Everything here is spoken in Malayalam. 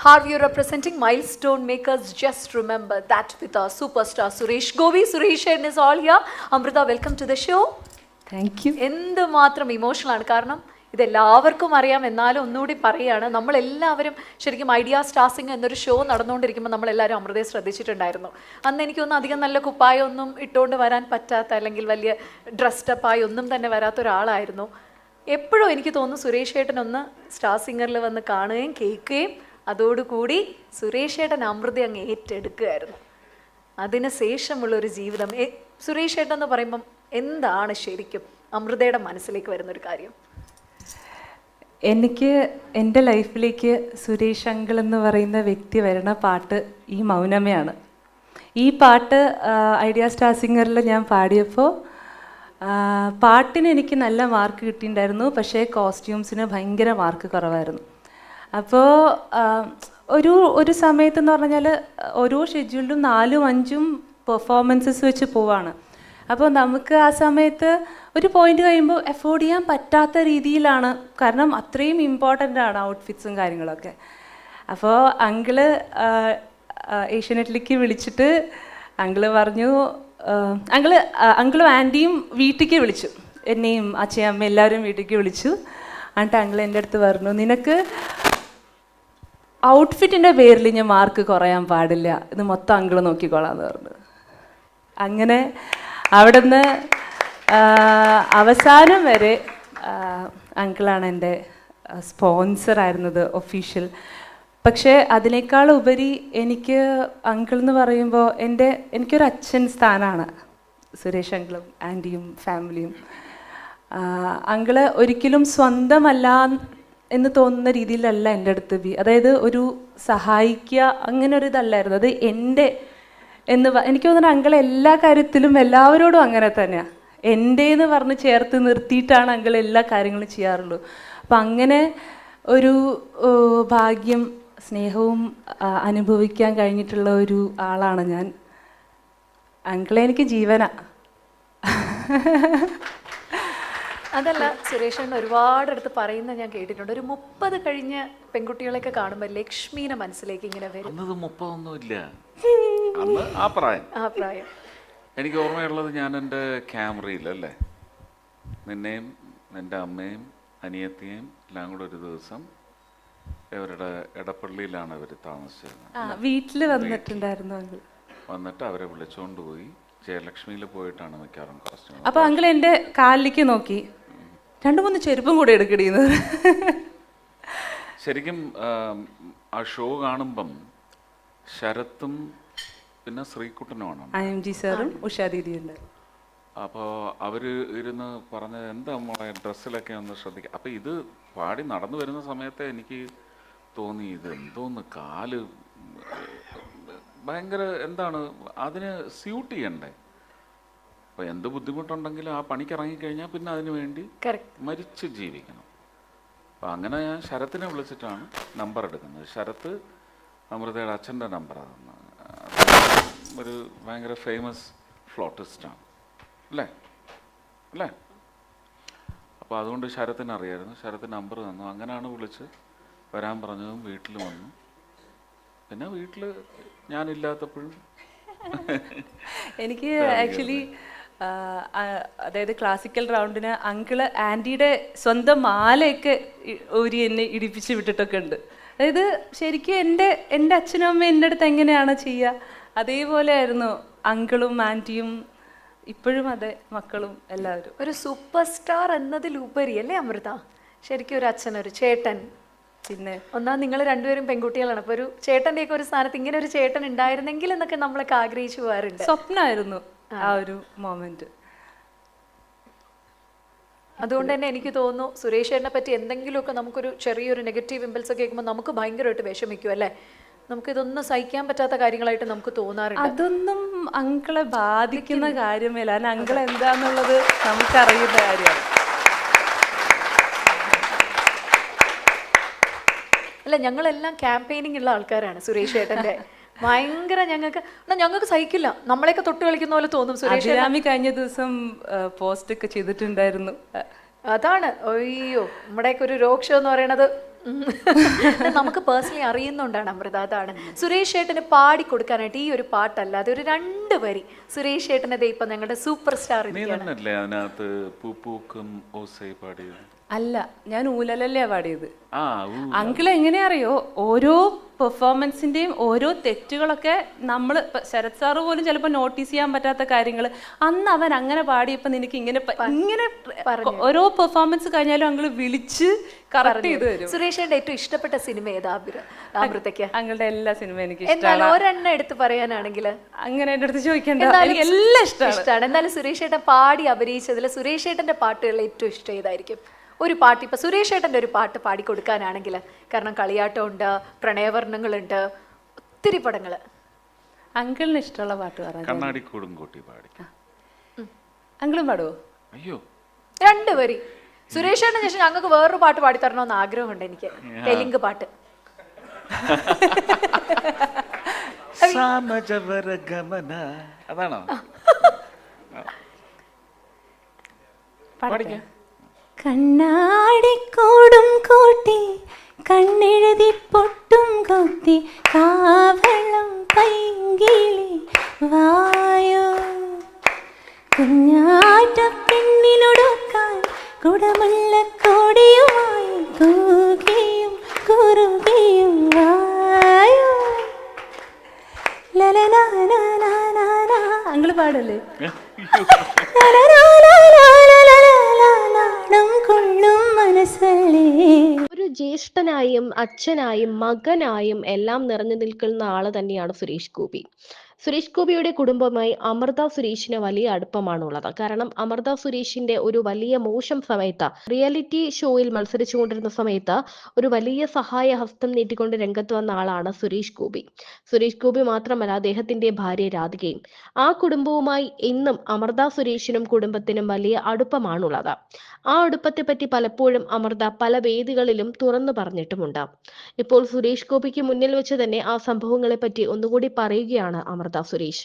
Harvey representing Milestone Makers. Just remember that with our superstar Suresh Govi. Suresh is all here. Amrita, welcome to the show. Thank you. എന്തുമാത്രം ഇമോഷണലാണ്. കാരണം ഇതെല്ലാവർക്കും അറിയാം, എന്നാലും ഒന്നുകൂടി പറയുകയാണ്. നമ്മളെല്ലാവരും ശരിക്കും ഐഡിയ സ്റ്റാർസിംഗ് എന്നൊരു ഷോ നടന്നുകൊണ്ടിരിക്കുമ്പോൾ നമ്മളെല്ലാവരും അമൃതയെ ശ്രദ്ധിച്ചിട്ടുണ്ടായിരുന്നു. അന്ന് എനിക്കൊന്നും അധികം നല്ല കുപ്പായൊന്നും ഇട്ടുകൊണ്ട് വരാൻ പറ്റാത്ത, അല്ലെങ്കിൽ വലിയ ഡ്രസ്ഡപ്പായി ഒന്നും തന്നെ വരാത്ത ഒരാളായിരുന്നു. എപ്പോഴും എനിക്ക് തോന്നുന്നു സുരേഷ് ഏട്ടനൊന്ന് സ്റ്റാർ സിംഗറിൽ വന്ന് കാണുകയും കേൾക്കുകയും അതോടുകൂടി സുരേഷ് ഏട്ടൻ അമൃത അങ്ങ് ഏറ്റെടുക്കുകയായിരുന്നു. അതിന് ശേഷമുള്ളൊരു ജീവിതം. സുരേഷ് ഏട്ടൻ എന്ന് പറയുമ്പം എന്താണ് ശരിക്കും അമൃതയുടെ മനസ്സിലേക്ക് വരുന്നൊരു കാര്യം? എനിക്ക് എൻ്റെ ലൈഫിലേക്ക് സുരേഷ് അങ്കിൾ എന്ന് പറയുന്ന വ്യക്തി വരുന്ന പാട്ട് ഈ മൗനമയാണ്. ഈ പാട്ട് ഐഡിയ സ്റ്റാർ സിംഗറിൽ ഞാൻ പാടിയപ്പോൾ പാട്ടിന് എനിക്ക് നല്ല മാർക്ക് കിട്ടിയിട്ടുണ്ടായിരുന്നു. പക്ഷേ കോസ്റ്റ്യൂംസിന് ഭയങ്കര മാർക്ക് കുറവായിരുന്നു. അപ്പോൾ ഒരു സമയത്തെന്ന് പറഞ്ഞാൽ ഓരോ ഷെഡ്യൂളിലും 4-5 പെർഫോമൻസസ് വെച്ച് പോവാണ്. അപ്പോൾ നമുക്ക് ആ സമയത്ത് ഒരു പോയിന്റ് കഴിയുമ്പോൾ എഫോർഡ് ചെയ്യാൻ പറ്റാത്ത രീതിയിലാണ്. കാരണം അത്രയും ഇമ്പോർട്ടൻ്റ് ആണ് ഔട്ട്ഫിറ്റ്സും കാര്യങ്ങളൊക്കെ. അപ്പോൾ ഏഷ്യാനെറ്റിലേക്ക് വിളിച്ചിട്ട് അങ്കിള് പറഞ്ഞു, അങ്കിളും ആൻറ്റിയും വീട്ടിലേക്ക് വിളിച്ചു, എന്നെയും അച്ഛയും അമ്മയും എല്ലാവരും വീട്ടിലേക്ക് വിളിച്ചു. എന്നിട്ട് അങ്കിൾ എൻ്റെ അടുത്ത് പറഞ്ഞു, നിനക്ക് ഔട്ട്ഫിറ്റിൻ്റെ പേരിൽ ഞാൻ മാർക്ക് കുറയാൻ പാടില്ല, ഇത് മൊത്തം അങ്കിള് നോക്കിക്കോളാന്ന് പറഞ്ഞു. അങ്ങനെ അവിടെ നിന്ന് അവസാനം വരെ അങ്കിളാണ് എൻ്റെ സ്പോൺസറായിരുന്നത്, ഒഫീഷ്യൽ. പക്ഷേ അതിനേക്കാൾ ഉപരി എനിക്ക് അങ്കിൾ എന്ന് പറയുമ്പോൾ എനിക്കൊരു അച്ഛൻ സ്ഥാനമാണ് സുരേഷ് അങ്കിളും ആൻറ്റിയും ഫാമിലിയും. അങ്കിള് ഒരിക്കലും സ്വന്തമല്ല എന്ന് തോന്നുന്ന രീതിയിലല്ല എൻ്റെ അടുത്ത് അതായത് ഒരു സഹായിക്കുക അങ്ങനെ ഒരു ഇതല്ലായിരുന്നു. അത് എൻ്റെ എനിക്ക് തോന്നുന്നു അങ്കിൾ എല്ലാ കാര്യത്തിലും എല്ലാവരോടും അങ്ങനെ തന്നെയാണ്. എൻ്റെ എന്ന് പറഞ്ഞ് ചേർത്ത് നിർത്തിയിട്ടാണ് അങ്കിൾ എല്ലാ കാര്യങ്ങളും ചെയ്യാറുള്ളൂ. അപ്പം അങ്ങനെ ഒരു ഭാഗ്യം സ്നേഹവും അനുഭവിക്കാൻ കഴിഞ്ഞിട്ടുള്ള ഒരു ആളാണ് ഞാൻ. അങ്കിളെ എനിക്ക് ജീവനാ. അതല്ല, സുരേഷൻ ഒരുപാട് അടുത്ത് പറയുന്നത് ഞാൻ കേട്ടിട്ടുണ്ട്. ഒരു 30 കഴിഞ്ഞ പെൺകുട്ടികളെയൊക്കെ കാണുമ്പോൾ ലക്ഷ്മീനെ മനസ്സിലേക്ക് ഇങ്ങനെ വരും. 30 അന്ന് ആ പ്രായം എനിക്ക് ഓർമ്മയുള്ളത്, ഞാൻ എൻ്റെ ക്യാമറയിലല്ലേ നിന്നെയും നിൻ്റെ അമ്മയും അനിയത്തിയും എല്ലാം കൂടെ ഒരു ദിവസം ഇവരുടെ എടപ്പള്ളിയിലാണ് അവർ താമസിച്ചിരുന്നത്. വീട്ടിൽ വന്നിട്ടുണ്ടായിരുന്നു. വന്നിട്ട് അവരെ വിളിച്ചുകൊണ്ട് പോയി ജയലക്ഷ്മിയിൽ പോയിട്ടാണ് മിക്കവാറും കോസ്റ്റ്യൂം. അപ്പൊ അങ്കിൾ എൻ്റെ കാലിലേക്ക് നോക്കി 2-3 ചെരുപ്പും കൂടെ എടുക്കടിയുന്നത്. ശരിക്കും ആ ഷോ കാണുമ്പം ശരത്തും പിന്നെ ശ്രീകുട്ടനുമാണ്, IMG സാറും ഉഷാ ദീദിയുണ്ട്. അപ്പോൾ അവർ ഇരുന്ന് പറഞ്ഞത് എന്താ നമ്മളെ ഡ്രസ്സിലൊക്കെ ഒന്ന് ശ്രദ്ധിക്കുക. അപ്പോൾ ഇത് പാടി നടന്നു വരുന്ന സമയത്ത് എനിക്ക് തോന്നി, ഇത് എന്തോന്ന് കാല് ഭയങ്കര എന്താണ് അതിന് സ്യൂട്ട് ചെയ്യണ്ടേ. അപ്പോൾ എന്ത് ബുദ്ധിമുട്ടുണ്ടെങ്കിലും ആ പണിക്ക് ഇറങ്ങിക്കഴിഞ്ഞാൽ പിന്നെ അതിനു വേണ്ടി മരിച്ച് ജീവിക്കണം. അപ്പോൾ അങ്ങനെ ഞാൻ ശരത്തിനെ വിളിച്ചിട്ടാണ് നമ്പർ എടുക്കുന്നത്. ശരത്ത് അമൃതയുടെ അച്ഛൻ്റെ നമ്പറാണ്. ഒരു ഭയങ്കര ഫേമസ് ഫ്ലോട്ടിസ്റ്റാണ് അല്ലേ. അപ്പോൾ അതുകൊണ്ട് ശരത്തിന് അറിയായിരുന്നു. ശരത്തിന് നമ്പർ തന്നു. അങ്ങനെയാണ് വിളിച്ച് വരാൻ പറഞ്ഞതും വീട്ടിൽ വന്നു. പിന്നെ വീട്ടിൽ ഞാനില്ലാത്തപ്പോഴും എനിക്ക് ആക്ച്വലി അതായത് ക്ലാസിക്കൽ റൗണ്ടിന് അങ്കിള് ആൻറ്റിയുടെ സ്വന്തം മാലയൊക്കെ ഊരി എന്നെ ഇടിപ്പിച്ച് വിട്ടിട്ടൊക്കെ ഉണ്ട്. അതായത് ശരിക്കും എൻ്റെ അച്ഛനും അമ്മയും എൻ്റെ അടുത്ത് എങ്ങനെയാണ് ചെയ്യുക അതേപോലെ ആയിരുന്നു അങ്കിളും ആൻറ്റിയും. ഇപ്പോഴും അതെ, മക്കളും എല്ലാവരും. ഒരു സൂപ്പർ സ്റ്റാർ എന്നതിലുപരി അല്ലേ അമൃത, ശരിക്കും ഒരു അച്ഛൻ, ഒരു ചേട്ടൻ. പിന്നെ ഒന്നാം നിങ്ങൾ രണ്ടുപേരും പെൺകുട്ടികളാണ്. അപ്പോൾ ഒരു ചേട്ടൻ്റെയൊക്കെ ഒരു സ്ഥാനത്ത് ഇങ്ങനെ ഒരു ചേട്ടൻ ഉണ്ടായിരുന്നെങ്കിൽ എന്നൊക്കെ നമ്മളൊക്കെ ആഗ്രഹിച്ചു പോകാറുണ്ട്. സ്വപ്നമായിരുന്നു ആ ഒരു മൊമെന്റ്. അതുകൊണ്ട് തന്നെ എനിക്ക് തോന്നുന്നു സുരേഷ് ചേട്ടനെ പറ്റി എന്തെങ്കിലുമൊക്കെ നമുക്കൊരു ചെറിയൊരു നെഗറ്റീവ് ഇമ്പൾസ് ഒക്കെ കേൾക്കുമ്പോൾ നമുക്ക് ഭയങ്കരമായിട്ട് വിഷമിക്കും അല്ലേ. നമുക്കിതൊന്നും സഹിക്കാൻ പറ്റാത്ത കാര്യങ്ങളായിട്ട് നമുക്ക് തോന്നാറുണ്ട്. അതൊന്നും അങ്കിളെ ബാധിക്കുന്ന കാര്യമല്ല. കാരണം അങ്കിൾ എന്താന്നുള്ളത് നമുക്കറിയുന്ന കാര്യമാണ്. അല്ല, ഞങ്ങളെല്ലാം ക്യാമ്പയിനിങ് ഉള്ള ആൾക്കാരാണ് സുരേഷ് ചേട്ടൻ്റെ. ഭയങ്കര ഞങ്ങൾക്ക് സഹിക്കില്ല, നമ്മളെയൊക്കെ തൊട്ട് കളിക്കുന്ന പോലെ തോന്നും. സുരേഷ് കഴിഞ്ഞ ദിവസം പോസ്റ്റ് ഒക്കെ ചെയ്തിട്ടുണ്ടായിരുന്നു. അതാണ്, അയ്യോ നമ്മുടെയൊക്കെ ഒരു രോഗ് ഷോ എന്ന് പറയണത് നമുക്ക് പേഴ്സണലി അറിയുന്നുണ്ടാണ് അമൃത, അതാണ്. സുരേഷ് ഏട്ടന് പാടി കൊടുക്കാനായിട്ട് ഈ ഒരു പാട്ടല്ലാതെ ഒരു 2 വരി സുരേഷ് ഏട്ടനത് ഇപ്പൊ ഞങ്ങളുടെ സൂപ്പർ സ്റ്റാർ നീ തന്നെയല്ലേ അതിനകത്ത് പൂപ്പൂക്കും ഓസൈ പാടിയത്? അല്ല, ഞാൻ ഊലലല്ലേ പാടിയത്. ആ അങ്കിൾ എങ്ങനെയാ അറിയോ, ഓരോ പെർഫോമൻസിന്റെയും ഓരോ തെറ്റുകളൊക്കെ നമ്മൾ ശരത് സാറ് പോലും ചിലപ്പോൾ നോട്ടീസ് ചെയ്യാൻ പറ്റാത്ത കാര്യങ്ങൾ അന്ന് അവൻ അങ്ങനെ പാടിയപ്പോൾ നിനക്ക് ഇങ്ങനെ ഇങ്ങനെ ഓരോ പെർഫോമൻസ് കഴിഞ്ഞാലും അങ്കിൾ വിളിച്ച് കറക്റ്റ് ചെയ്ത് തരും. സുരേഷിന്റെ ഏറ്റവും ഇഷ്ടപ്പെട്ട സിനിമ ഏതാ അമൃതയ്ക്ക്? അങ്കിളുടെ എല്ലാ സിനിമയും എനിക്ക് എന്നാലും ഒരെണ്ണം എടുത്ത് പറയാനാണെങ്കിൽ അങ്ങനെ എൻ്റെ അടുത്ത് ചോദിക്കണ്ട, എനിക്ക് എല്ലാം ഇഷ്ടമാണ്. എന്നാലും സുരേഷ് ഏട്ടൻ പാടി അഭിനയിച്ചതിൽ സുരേഷ് ഏട്ടന്റെ പാട്ടുകൾ ഏറ്റവും ഇഷ്ടം ഏതായിരിക്കും? ഒരു പാട്ട് ഇപ്പൊ സുരേഷ് ഏട്ടന്റെ ഒരു പാട്ട് പാടിക്കൊടുക്കാനാണെങ്കിൽ, കാരണം കളിയാട്ടമുണ്ട്, പ്രണയവർണ്ണങ്ങളുണ്ട്, ഒത്തിരി പടങ്ങള്. അങ്കിളിന് ഇഷ്ടമുള്ള പാട്ട് പറഞ്ഞു. കണ്ണാടിക്കൂടും കൂട്ടി പാടി. അങ്കിളും പാടുവോ? അയ്യോ, 2 വരി സുരേഷ് ഏട്ടന് ശേഷം ഞങ്ങൾക്ക് വേറൊരു പാട്ട് പാടിത്തരണമെന്ന് ആഗ്രഹമുണ്ട് എനിക്ക്, തെലുങ്ക് പാട്ട്. അതാണോ? പാടിക്ക. കണ്ണാടിക്കൂടും കൂട്ടി കണ്ണെഴുതി പൊട്ടും കൊത്തി കാവളം പൈങ്കിളി വായോ, കുഞ്ഞാറ്റ പെണ്ണിനൊടുക്കാൻ കുടമുള്ള കോടിയുമായി കൂകിയും കുറുകിയും വായോ. അങ്കിള് പാടല്ലേ? ഒരു ജ്യേഷ്ഠനായും അച്ഛനായും മകനായും എല്ലാം നിറഞ്ഞു നിൽക്കുന്ന ആള് തന്നെയാണ് സുരേഷ് ഗോപി. സുരേഷ് ഗോപിയുടെ കുടുംബവുമായി അമൃത സുരേഷിന് വലിയ അടുപ്പമാണുള്ളത്. കാരണം അമൃത സുരേഷിന്റെ ഒരു വലിയ മോശം സമയത്ത്, റിയാലിറ്റി ഷോയിൽ മത്സരിച്ചുകൊണ്ടിരുന്ന സമയത്ത് ഒരു വലിയ സഹായ ഹസ്തം നീട്ടിക്കൊണ്ട് രംഗത്ത് വന്ന ആളാണ് സുരേഷ് ഗോപി. സുരേഷ് ഗോപി മാത്രമല്ല, അദ്ദേഹത്തിന്റെ ഭാര്യ രാധികയും. ആ കുടുംബവുമായി ഇന്നും അമൃത സുരേഷിനും കുടുംബത്തിനും വലിയ അടുപ്പമാണുള്ളത്. ആ അടുപ്പത്തെ പറ്റി പലപ്പോഴും അമൃത പല വേദികളിലും തുറന്നു പറഞ്ഞിട്ടുമുണ്ട്. ഇപ്പോൾ സുരേഷ് ഗോപിക്ക് മുന്നിൽ വെച്ച് തന്നെ ആ സംഭവങ്ങളെ പറ്റി ഒന്നുകൂടി പറയുകയാണ് അമൃത സുരേഷ്.